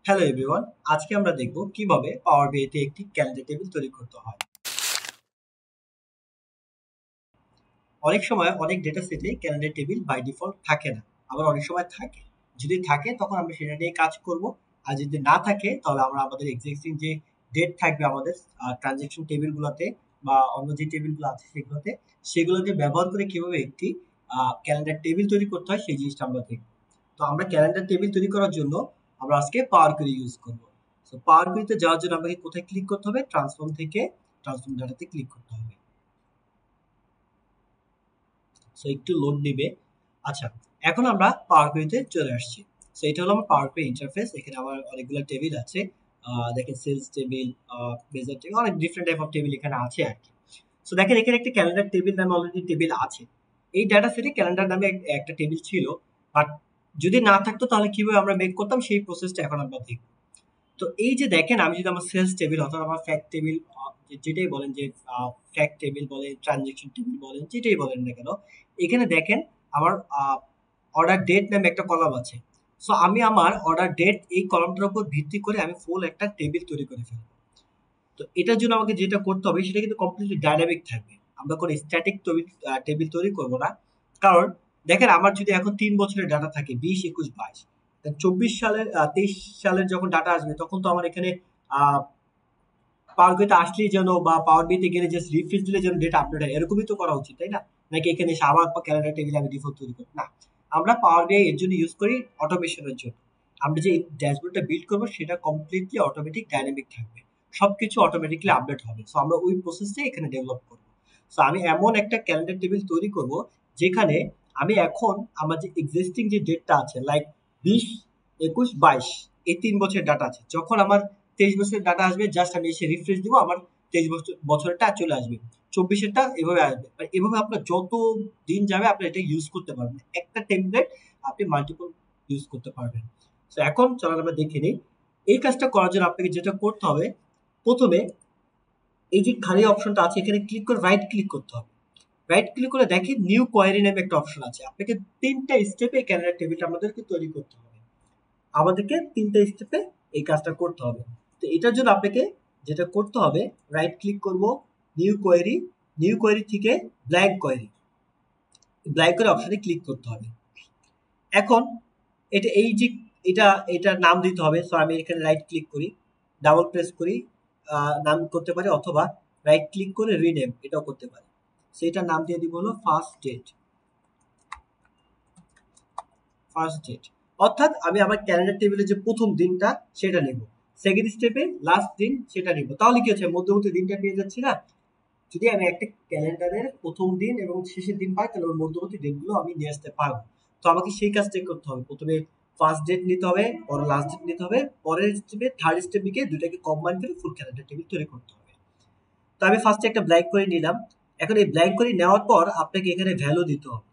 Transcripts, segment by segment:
Hello everyone, আজকে আমরা দেখব কিভাবে পাওয়ার বিআইতে একটি ক্যালেন্ডার টেবিল তৈরি করতে হয়। অনেক সময় অনেক ডেটা সেটে ক্যালেন্ডার টেবিল বাই ডিফল্ট থাকে না, আবার অনেক সময় থাকে। যদি থাকে তখন আমরা সেটা নিয়ে কাজ করব, আর যদি না থাকে তাহলে আমরা আমাদের এক্সিস্টিং যে ডেট থাকবে আমাদের ট্রানজ্যাকশন টেবিলগুলোতে বা অন্য যে টেবিলগুলো আছে সেগুলোকে ব্যবহার করে কিভাবে একটি ক্যালেন্ডার টেবিল তৈরি করতে হয় সেই জিনিসটা আমরা দেখব। তো আমরা ক্যালেন্ডার টেবিল তৈরি করার জন্য আমরা আজকে পাওয়ার কোয়েরি ইউজ করব। সো পাওয়ার কোয়েরিতে যাওয়ার জন্য আমাকে কোথায় ক্লিক করতে হবে? ট্রান্সফর্ম থেকে ট্রান্সফর্ম ডাটাতে ক্লিক করতে হবে। সো একটু লোড নেবে। আচ্ছা, এখন আমরা পাওয়ার কোয়েরিতে চলে আসছি। সো এটা হলো আমার পাওয়ার কোয়েরি ইন্টারফেস। এখানে আমার অনেকগুলো টেবিল আছে। দেখেন সেলস টেবিল, বেজার টেবিল, অনেক ডিফারেন্ট টাইপ অফ টেবিল এখানে আছে আর কি। সো দেখেন এখানে একটা ক্যালেন্ডার টেবিল নামে অলরেডি টেবিল আছে। এই ডাটা সেটে ক্যালেন্ডার নামে একটা টেবিল ছিল, বাট যদি না থাকতো তাহলে কিভাবে আমরা মেক করতাম সেই প্রসেসটা এখন আমরা দেখব। তো এই যে দেখেন, আমি যদি আমার সেলস টেবিল অথবা আমার ফ্যাক্ট টেবিল, যেটাই বলেন, যে ফ্যাক্ট টেবিল বলেন, ট্রানজেকশন টেবিল বলেন, যেটাই বলেন না কেন, এখানে দেখেন আমার অর্ডার ডেট নামে একটা কলাম আছে। সো আমি আমার অর্ডার ডেট এই কলামটার উপর ভিত্তি করে আমি ফুল একটা টেবিল তৈরি করে ফেলবো। তো এটার জন্য আমাকে যেটা করতে হবে সেটা কিন্তু কমপ্লিটলি ডাইনামিক থাকবে। আমরা কোনো স্ট্যাটিক টেবিল তৈরি করব না। কারণ দেখেন, আমার যদি এখন 3 বছরের ডাটা থাকে, 20, 21, 22, 24 সালের 23 সালের যখন ডাটা আসবে তখন তো আমার এখানে পাওয়ার বিতে আসলেই যেন বা পাওয়ার বিতে গেলে জাস্ট রিফ্রেশ দিলে যেন ডেটা আপডেট হয়, এরকমই তো করা উচিত, তাই না? নাকি এখানে এসে আবার ক্যালেন্ডার টেবিল আমি ডিফল্ট তৈরি করি? না, আমরা পাওয়ার বিআই এর জন্য ইউজ করি অটোমেশনের জন্য। আমরা যে ড্যাশবোর্ডটা বিল্ড করবো সেটা কমপ্লিটলি অটোমেটিক ডাইনামিক থাকবে, সবকিছু অটোমেটিকলি আপডেট হবে। সো আমরা ওই প্রসেসটাই এখানে ডেভেলপ করবো। সো আমি এমন একটা ক্যালেন্ডার টেবিল তৈরি করব যেখানে আমি এখন আমার যে এক্সিস্টিং যে ডেটটা আছে, লাইক 20, 21, 22, এই 3 বছরের ডাটা আছে, যখন আমার 23 বছরের ডাটা আসবে জাস্ট আমি এসে রিফ্রেশ দিব, আমার 23 বছরটা চলে আসবে, 24-এরটা এভাবে আসবে। এভাবে আপনার যত দিন যাবে আপনি এটা ইউজ করতে পারবেন, একটা টেমপ্লেট আপনি মাল্টিপল ইউজ করতে পারবেন। তো এখন চলেন আমরা দেখে নিই। এই কাজটা করার জন্য আপনাকে যেটা করতে হবে, প্রথমে এই যে খালি অপশনটা আছে এখানে ক্লিক করে রাইট ক্লিক করতে হবে। রাইট ক্লিক করে দেখেন নিউ কোয়েরি নামে একটা অপশন আছে। আপনাকে 3টা স্টেপে ক্যালেন্ডার টেবিলটা আমাদেরকে তৈরি করতে হবে। আমাদেরকে 3টা স্টেপে এই কাজটা করতে হবে। তো এটার জন্য আপনাকে যেটা করতে হবে, রাইট ক্লিক করব, নিউ কোয়েরি, নিউ কোয়েরি থেকে ব্ল্যাঙ্ক কোয়েরি, ব্ল্যাঙ্ক কোয়েরি অপশনে ক্লিক করতে হবে। এখন এটা এই যে এটার নাম দিতে হবে। সো আমি এখানে রাইট ক্লিক করি, ডাবল প্রেস করি, নাম করতে পারি, অথবা রাইট ক্লিক করে রিনেম এটাও করতে পারি। সেটার নাম দিয়ে দিব হলো ফার্স্ট ডেট। ফার্স্ট ডেট অর্থাৎ আমি আমার ক্যালেন্ডার টেবিলে যে প্রথম দিনটা সেটা নেব, সেকেন্ড স্টেপে লাস্ট দিন সেটা নেব। তাহলে কি হচ্ছে, মধ্যবর্তী দিনটা পেয়ে যাচ্ছি না? যদি আমি একটা ক্যালেন্ডারের প্রথম দিন এবং শেষের দিন পাই তাহলে ওর মধ্যবর্তী দিনগুলো আমি নিয়ে আসতে পারবো। তো আমাকে সেই কাজটাই করতে হবে। প্রথমে ফার্স্ট ডেট নিতে হবে, পরে লাস্ট ডেট নিতে হবে, পরের স্টেপে থার্ড স্টেপে গিয়ে দুটাকে কম্বাইন করে ফুল ক্যালেন্ডার টেবিল তৈরি করতে হবে। তো আমি ফার্স্টে একটা ব্ল্যাঙ্ক করে নিলাম। এখন এই ব্ল্যাঙ্ক করে নেওয়ার পর আপনাকে এখানে ভ্যালু দিতে হবে।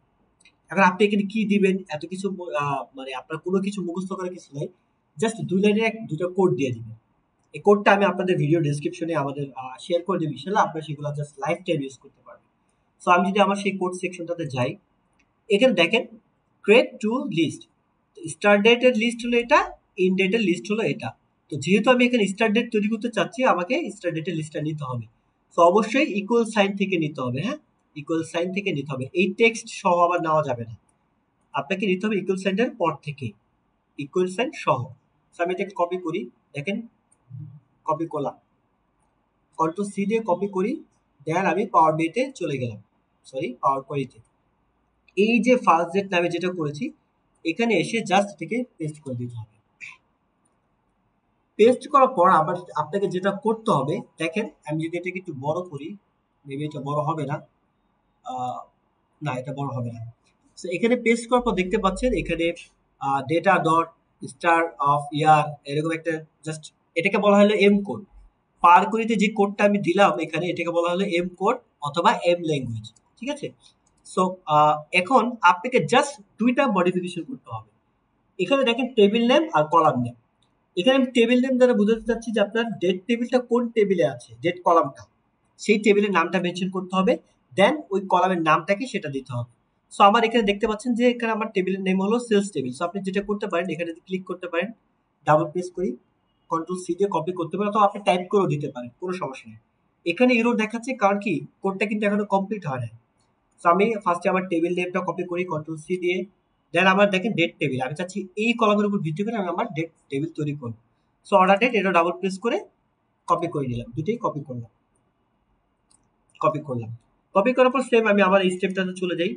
এখন আপনি এখানে কি দিবেন এত কিছু মানে আপনার কোনো কিছু মুখস্থ করার কিছু নাই, জাস্ট 2 লাইনের দুটো কোড দিয়ে দিবেন। এই কোডটা আমি আপনাদের ভিডিও ডেসক্রিপশনে আমাদের শেয়ার করে দেব, ইনশাআল্লাহ আপনারা সেগুলো জাস্ট লাইফ টাইম ইউজ করতে পারবেন। সো আমি যদি আমার সেই কোড সেকশনটাতে যাই, এখানে দেখেন ক্রিয়েট টু লিস্ট, স্টার্ট ডেটের লিস্ট হলো এটা, ইন ডেটের লিস্ট হলো এটা। তো যেহেতু আমি এখানে স্টার্ট ডেট তৈরি করতে চাচ্ছি, আমাকে স্টার্ট ডেটের লিস্টটা নিতে হবে। তো অবশ্যই ইকুয়াল সাইন থেকে নিতে হবে। হ্যাঁ, ইকুয়াল সাইন থেকে নিতে হবে, এই টেক্সট সহ আবার নেওয়া যাবে না, আপনাকে নিতে হবে ইকুয়াল সাইনের পর থেকে, ইকুয়াল সাইন সহ। আমি এটা কপি করি, দেখেন কপি করলাম, কন্ট্রোল সি দিয়ে কপি করি, দেন আমি পাওয়ার বিতে চলে গেলাম, সরি পাওয়ার কোয়েরিতে। এই যে ফার্স্ট ডেট নামে যেটা করেছি এখানে এসে জাস্ট এটাকে পেস্ট করে দিতে হবে। পেস্ট করার পর আবার আপনাকে যেটা করতে হবে, দেখেন আমি যদি এটাকে একটু বড় করি, মেবি এটা বড় হবে না, না এটা বড় হবে না। সো এখানে পেস্ট করার পর দেখতে পাচ্ছেন এখানে ডেটা ডট স্টার অফ ইয়ার এরকম একটা, জাস্ট এটাকে বলা হলো এম কোড। পার করিতে যে কোডটা আমি দিলাম এখানে, এটাকে বলা হলো এম কোড অথবা এম ল্যাঙ্গুয়েজ, ঠিক আছে? সো এখন আপনাকে জাস্ট দুইটা মডিফিকেশন করতে হবে। এখানে দেখেন টেবিল নেম আর কলাম নেম। এখানে আমি টেবিল নেম দ্বারা বোঝাতে চাচ্ছি যে আপনার ডেট টেবিলটা কোন টেবিলে আছে, ডেট কলামটা, সেই টেবিলের নামটা মেনশন করতে হবে, দেন ওই কলামের নামটাকে সেটা দিতে হবে। সো আমার এখানে দেখতে পাচ্ছেন যে এখানে আমার টেবিলের নেম হলো সেলস টেবিল। সো আপনি যেটা করতে পারেন, এখানে ক্লিক করতে পারেন, ডাবল প্রেস করি, কন্ট্রোল সি দিয়ে কপি করতে পারেন, অথবা আপনি টাইপ করেও দিতে পারেন, কোনো সমস্যা নেই। এখানে এরর দেখাচ্ছে কারণ কি কোডটা কিন্তু এখনো কমপ্লিট হয় না। তো আমি ফার্স্টে আমার টেবিল নেমটা কপি করি কন্ট্রোল সি দিয়ে, দেন আমার দেখেন ডেট টেবিল, আমি চাচ্ছি এই কলামের উপর ভিত্তি করে আমি আমার ডেট টেবিল তৈরি করব। সো অর্ডার ডেট এটা ডাবল প্রেস করে কপি করে নিলাম, দুটোই কপি করলাম। কপি করার পর সেম আমি আমার এই স্টেপটাতে চলে যাই।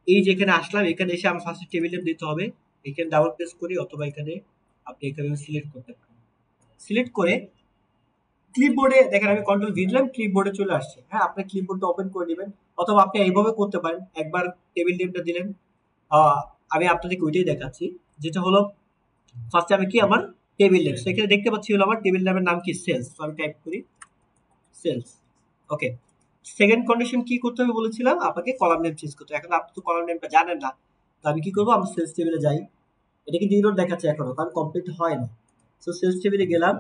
এই যে এখানে আসলাম, এখানে এসে আমার ফার্স্টে টেবিল নেম দিতে হবে, এখানে ডাবল প্রেস করি, অথবা এখানে আপনি এখানে সিলেক্ট করতে পারেন। সিলেক্ট করে ক্লিপবোর্ডে দেখেন আমি কন্ট্রোল ভি দিলাম, ক্লিপবোর্ডে চলে আসছে। হ্যাঁ, আপনি ক্লিপবোর্ডটা ওপেন করে নেবেন, অথবা আপনি এইভাবে করতে পারেন। একবার টেবিল নেমটা দিলেন, আমি আপনাদেরকে ওইটাই দেখাচ্ছি, যেটা হলো ফার্স্টে আমি কি আমার টেবিল নেম, সেখানে দেখতে পাচ্ছি হলো আমার টেবিল নেমের নাম কি সেলস, তো আমি টাইপ করি সেলস। ওকে, সেকেন্ড কন্ডিশন কি করতে হবে বলেছিলাম আপনাকে, কলাম নেম চেঞ্জ করতে। এখন আপনি তো কলাম নেমটা জানেন না, তো আমি কি করবো, আমি সেলস টেবিলে যাই। এটা কিন্তু এরর দেখাচ্ছে এখনো, কারণ কমপ্লিট হয় না। সো সেলস টেবিলে গেলাম,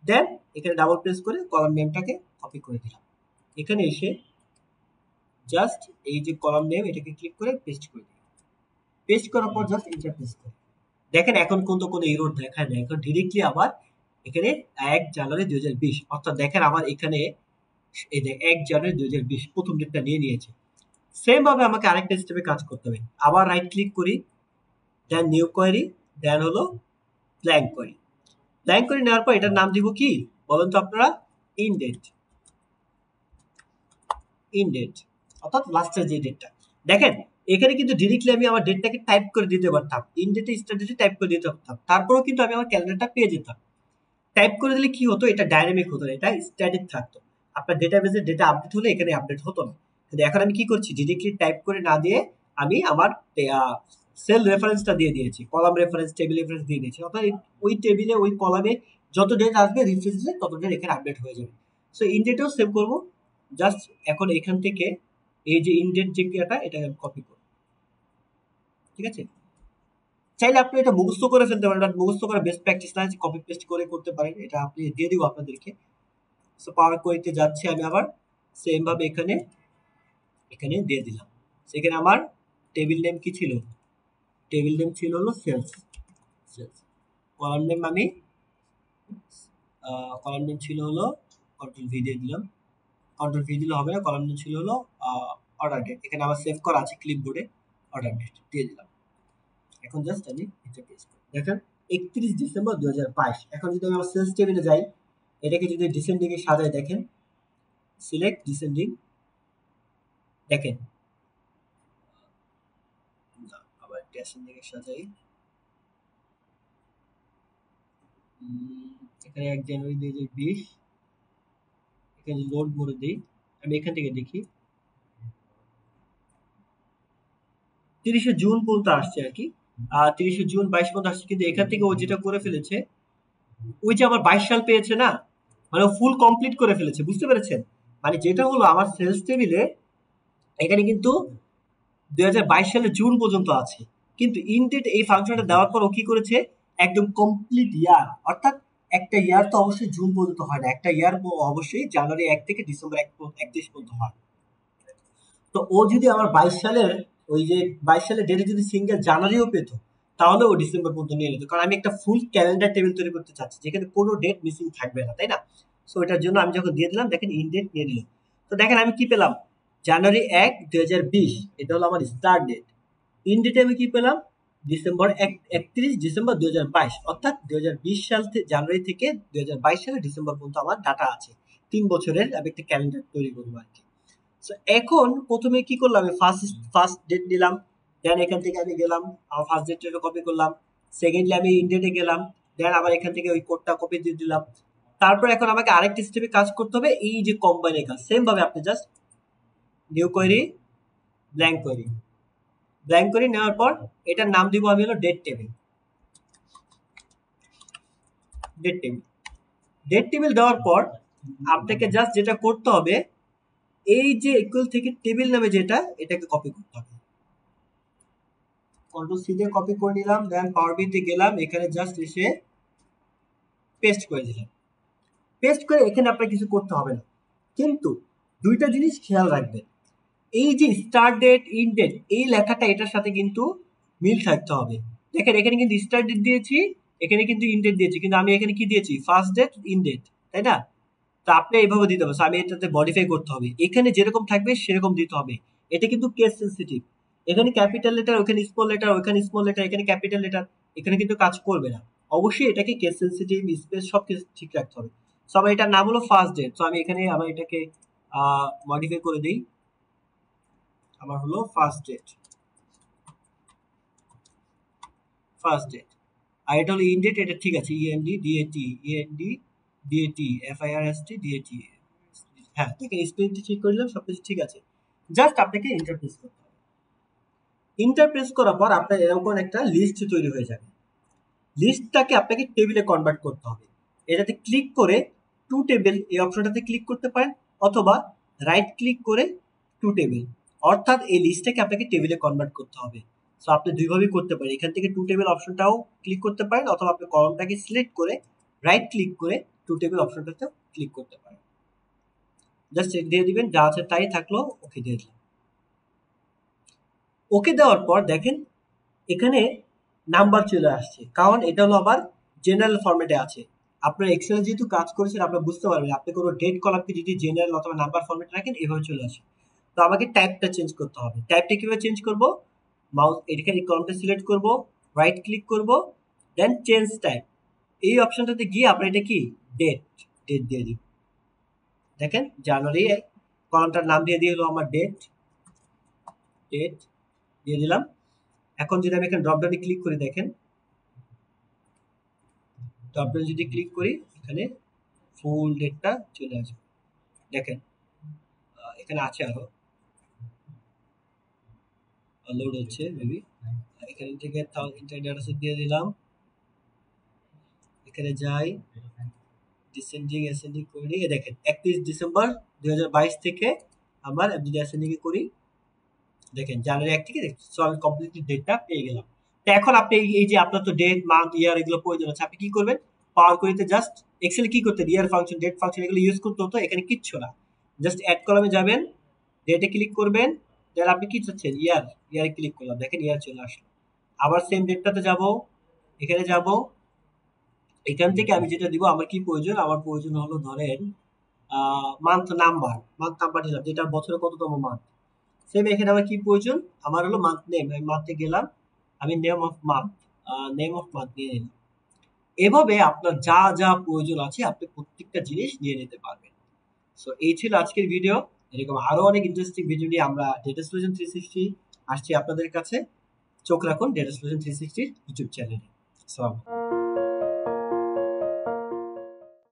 দেন এখানে ডাবল প্রেস করে কলাম নেমটাকে কপি করে দিলাম। এখানে এসে জাস্ট এই যে কলাম নেম এটাকে ক্লিক করে পেস্ট করে দিলাম। পেস্ট করার পর জাস্ট এন্টার প্রেস করি। দেখেন এখন কিন্তু কোনো এরর দেখায় না, এখন ডিরেক্টলি আবার এখানে 1 জানুয়ারি 2020, অর্থাৎ দেখেন আমার এখানে এই যে 1 জানুয়ারি 2020 প্রথম ডেটটা নিয়ে নিয়েছে। সেম ভাবে আমাকে আরেকটা স্টেপে কাজ করতে হবে। আবার রাইট ক্লিক করি, দেন নিউ কোয়েরি, দেন হলো ব্ল্যাঙ্ক কোয়েরি। ব্ল্যাঙ্ক কোয়েরি নেওয়ার পর এটার নাম দিব কি বলেন তো আপনারা, ইনডেট। ইনডেট অর্থাৎ লাস্টের যে ডেটটা। দেখেন এখানে কিন্তু ডিরেক্টলি আমি আমার ডেটটাকে টাইপ করে দিতে পারতাম, ইনডেটে স্টার্ট ডেটে টাইপ করে দিতে পারতাম, তারপরেও কিন্তু আমি আমার ক্যালেন্ডারটা পেয়ে যেতাম। টাইপ করে দিলে কি হতো, এটা ডাইনামিক হতো না, এটা স্ট্যাটিক থাকতো। আপনার ডেটাবেসে ডেটা আপডেট হলে এখানে আপডেট হতো না। কিন্তু এখন আমি কি করছি, ডিরেক্টলি টাইপ করে না দিয়ে আমি আমার সেল রেফারেন্সটা দিয়ে দিয়েছি, কলাম রেফারেন্স, টেবিল রেফারেন্স দিয়ে দিয়েছি, অর্থাৎ ওই টেবিলে ওই কলামে যত ডেট আসবে রিফ্রেশ দিলে তত ডেট এখানে আপডেট হয়ে যাবে। সো ইনডেটেও সেভ করবো, জাস্ট এখন এখান থেকে এই যে ইনডেট যে ক্রিয়াটা এটা কপি করব, ঠিক আছে। চাইলে আপনি এটা মুখস্থ করে ফেলতে পারেন, বাট মুখস্থ করা বেস্ট প্র্যাকটিস না, কপি পেস্ট করে করতে পারেন, এটা আপনি দিয়ে দিব আপনাদেরকে। সো পাওয়ার কোয়েরিতে যাচ্ছি আমি আবার সেম ভাবে এখানে এখানে দিয়ে দিলাম। সেখানে আমার টেবিল নেম কি ছিল, টেবিল নেম ছিল হলো সেলস। সেলস কলাম নেম আমি কলাম নেম ছিল হলো কন্ট্রোল ভি দিয়ে দিলাম, কন্ট্রোল ভি দিলে হবে না, কলাম নেম ছিল হলো অর্ডার ডেট, এখানে আমার সেভ করা আছে ক্লিপবোর্ডে, অর্ডার ডেট দিয়ে দিলাম। এখন জাস্ট আমি এটা পেস্ট করি, দেখেন 31 ডিসেম্বর 2022। এখন যদি আমি আমার সেলস টেবিলে যাই, এটাকে যদি ডিসেন্ডিং এ সাজাই, দেখেন সিলেক্ট ডিসেন্ডিং, দেখেন আবার ডিসেন্ডিং এ সাজাই, এখানে 1 জানুয়ারি 2020, এখানে লোড করে দিই, আমি এখান থেকে দেখি 30 জুন পর্যন্ত আসছে আর কি, 30 জুন 22 পর্যন্ত আসছে, কিন্তু এখান থেকে ও যেটা করে ফেলেছে, ওই যে আমার 22 সাল পেয়েছে না, মানে ফুল কমপ্লিট করে ফেলেছে, বুঝতে পেরেছেন? মানে যেটা হলো আমার সেলস টেবিলে এখানে কিন্তু 2022 সালে জুন পর্যন্ত আছে, কিন্তু ইনডেট এই ফাংশনটা দেওয়ার পর ও কি করেছে, একদম কমপ্লিট ইয়ার, অর্থাৎ একটা ইয়ার তো অবশ্যই জুন পর্যন্ত হয় না, একটা ইয়ার অবশ্যই জানুয়ারি 1 থেকে ডিসেম্বর 31 পর্যন্ত হয়। তো ও যদি আমার 22 সালের ওই যে 22 সালের ডেটে যদি সিঙ্গেল জানুয়ারিও পেত, তাহলে ও ডিসেম্বর পর্যন্ত নিয়ে নিত, কারণ আমি একটা ফুল ক্যালেন্ডার টেবিল তৈরি করতে চাচ্ছি যেখানে কোনো ডেট মিসিং থাকবে না, তাই না? সো এটার জন্য আমি যখন দিয়ে দিলাম, দেখেন ইন ডেট নিয়ে নিল। তো দেখেন আমি কি পেলাম, জানুয়ারি 1 2020, এটা হলো আমার স্টার্ট ডেট। ইন ডেটে আমি কি পেলাম, ডিসেম্বর 31 ডিসেম্বর 2022, অর্থাৎ 2020 সাল থেকে জানুয়ারি থেকে 2022 সালের ডিসেম্বর পর্যন্ত আমার ডাটা আছে। 3 বছরের আমি একটা ক্যালেন্ডার তৈরি করবো আর কি। সো এখন প্রথমে কি করলাম, আমি ফার্স্ট ডেট নিলাম, দেন এখান থেকে আমি গেলাম আমার ফার্স্ট ডেটটা কপি করলাম, সেকেন্ডলি আমি ইনডেটে গেলাম, দেন আবার এখান থেকে ওই কোডটা কপি দিয়ে দিলাম। তারপর এখন আমাকে আরেকটা স্টেপে কাজ করতে হবে, এই যে কম্বাইনের কাজ, সেম ভাবে আপনি just new query, blank query, blank query নেওয়ার পর এটার নাম দিব আমি হলো date table. Date table, date table দেওয়ার পর আপনাকে জাস্ট যেটা করতে হবে, এই যে ইকুয়াল থেকে টেবিল নামে যেটা, এটাকে কপি করতে হবে। কন্ট্রোল সি দিয়ে কপি করে নিলাম, দেন পাওয়ার বিতে গেলাম, এখানে জাস্ট এসে পেস্ট করে দিলাম। পেস্ট করে এখানে আপনার কিছু করতে হবে না, কিন্তু দুইটা জিনিস খেয়াল রাখবেন, এই যে স্টার্ট ডেট ইন ডেট এই লেখাটা এটার সাথে কিন্তু মিল থাকতে হবে। দেখেন এখানে কিন্তু স্টার্ট ডেট দিয়েছি, এখানে কিন্তু ইনডেট দিয়েছি, কিন্তু আমি এখানে কি দিয়েছি ফার্স্ট ডেট ইনডেট, তাই না? তা আপনি এইভাবে দিতে হবে। আমি এটাতে মডিফাই করতে হবে, এখানে যেরকম থাকবে সেরকম দিতে হবে। এটা কিন্তু কেস সেনসিটিভ, এখানে ক্যাপিটাল লেটার, ওখানে স্মল লেটার, ওখানে স্মল লেটার, এখানে ক্যাপিটাল লেটার, এখানে কিন্তু কাজ করবে না। অবশ্যই এটাকে কেস সেনসিটিভ, স্পেস সবকিছু ঠিক রাখতে হবে। সো আমার এটার নাম হলো ফার্স্ট ডেট, তো আমি এখানে আবার এটাকে মডিফাই করে দিই, আমার হলো ফার্স্ট ডেট, ফার্স্ট ডেট। আর এটা হলো ইনডেট, এটা ঠিক আছে, E N D D A T, E N D D A T, F I R S T D A T. হ্যাঁ, দেখেন স্পেলিংটি ঠিক করে দিলাম, সবকিছু ঠিক আছে। জাস্ট আপনাকে ইন্টারপ্রেস করতে হবে। ইন্টারপ্রেস করার পর আপনার এরকম একটা লিস্ট তৈরি হয়ে যাবে। লিস্টটাকে আপনাকে টেবিলে কনভার্ট করতে হবে। এটাতে ক্লিক করে টু টেবিল এই অপশনটাতে ক্লিক করতে পারেন, অথবা রাইট ক্লিক করে টু টেবিল, অর্থাৎ এই লিস্টটাকে আপনাকে টেবিলে কনভার্ট করতে হবে। সো আপনি দুইভাবেই করতে পারেন, এখান থেকে টু টেবিল অপশনটাও ক্লিক করতে পারেন, অথবা আপনি কলমটাকে সিলেক্ট করে রাইট ক্লিক করে টু টেবিল অপশনটাতে ক্লিক করতে পারেন। জাস্ট চেক দিয়ে দিবেন, যা আছে তাই থাকলো, ওকে দিয়ে দিলাম। ওকে দেওয়ার পর দেখেন এখানে নাম্বার চলে আসছে, কারণ এটা হলো আবার জেনারেল ফরম্যাটে আছে। আপনার এক্সেলে যেহেতু কাজ করেছেন আপনারা বুঝতে পারবেন, আপনি কোনো ডেট কলামকে যদি জেনারেল অথবা নাম্বার ফরম্যাটে রাখেন এভাবে চলে আসে। তো আমাকে টাইপটা চেঞ্জ করতে হবে। টাইপটা কিভাবে চেঞ্জ করব? মাউস এখানে কলমটা সিলেক্ট করব, রাইট ক্লিক করব, দেন চেঞ্জ টাইপ, এই অপশনটাতে গিয়ে আপনার এটা কি ডেট, ডেট দিয়ে দিব। দেখেন জানুয়ারি, কলমটার নাম দিয়ে দিয়ে হলো আমার ডেট, ডেট দিয়ে দিলাম। এখন যদি আমি এখানে ড্রপডাউনে ক্লিক করি, দেখেন ড্রপডাউনে যদি ক্লিক করি এখানে ফুল ডেটটা চলে আসবে। দেখেন এখানে আছে, আরো লোড হচ্ছে মেবি। এখান থেকে ইন্টার ডেটা সেট দিয়ে দিলাম, এখানে যাই ডিসেন্ডিং অ্যাসেন্ডিং করি, দেখেন 31 ডিসেম্বর 2022 থেকে আমার যদি অ্যাসেন্ডিং করি, দেখেন জানুয়ারি 1 থেকে সো আমি কমপ্লিটলি ডেটটা পেয়ে গেলাম। তো এখন আপনি এই যে আপনার তো ডেট মান্থ ইয়ার এগুলো প্রয়োজন আছে, আপনি কি করবেন? পাওয়ার কোয়েরিতে জাস্ট এক্সেলে কি করতে, ইয়ার ফাংশন ডেট ফাংশন এগুলো ইউজ করতে হতো, এখানে কিচ্ছু না। জাস্ট অ্যাড কলামে যাবেন, ডেটে ক্লিক করবেন, দেন আপনি কি চাচ্ছেন ইয়ার, ইয়ারে ক্লিক করলাম, দেখেন ইয়ার চলে আসলো। আবার সেম ডেটটাতে যাব, এখানে যাব, এখান থেকে আমি যেটা দিব, আমার কি প্রয়োজন, আমার প্রয়োজন হলো ধরেন মান্থ নাম্বার, মান্থ নাম্বার দিলাম, যেটা বছরে কততম মান্থ। সেম এখানে আমার কি প্রয়োজন, আমার হলো মান্থ নেম, আমি মান্থে গেলাম, আমি name of month, name of month নিয়ে নিলাম। এভাবে আপনার যা যা প্রয়োজন আছে আপনি প্রত্যেকটা জিনিস নিয়ে নিতে পারবেন। সো এই ছিল আজকের ভিডিও। এরকম আরো অনেক ইন্টারেস্টিং ভিডিও নিয়ে আমরা ডেটা সলিউশন 360 আসছি আপনাদের কাছে। চোখ রাখুন ডেটা সলিউশন 360 ইউটিউব চ্যানেলে। আসসালামু আলাইকুম।